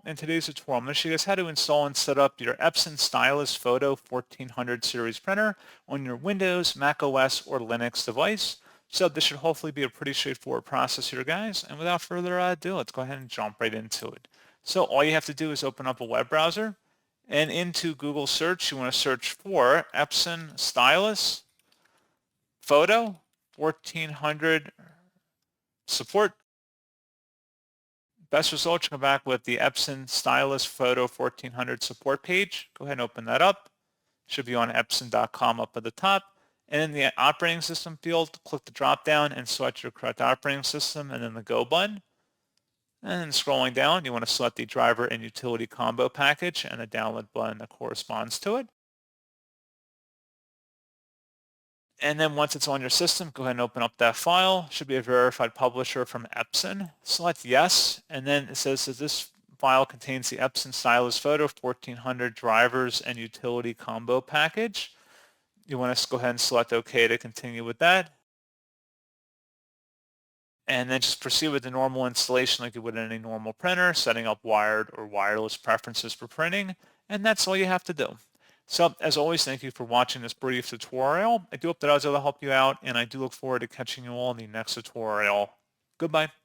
in today's tutorial, I'm going to show you guys how to install and set up your Epson Stylus Photo 1400 series printer on your Windows, Mac OS, or Linux device. So this should hopefully be a pretty straightforward process here, guys. And without further ado, let's go ahead and jump right into it. So all you have to do is open up a web browser, and into Google search, you want to search for Epson Stylus Photo 1400 support. Best results, you come back with the Epson Stylus Photo 1400 support page. Go ahead and open that up. Should be on epson.com up at the top. And in the operating system field, click the drop down and select your correct operating system and then the Go button. And then scrolling down, you want to select the driver and utility combo package and the download button that corresponds to it. And then once it's on your system, go ahead and open up that file. Should be a verified publisher from Epson. Select yes, and then it says that this file contains the Epson Stylus Photo 1400 drivers and utility combo package. You want to go ahead and select OK to continue with that. And then just proceed with the normal installation like you would in any normal printer, setting up wired or wireless preferences for printing. And that's all you have to do. So as always, thank you for watching this brief tutorial. I do hope that I was able to help you out, and I do look forward to catching you all in the next tutorial. Goodbye.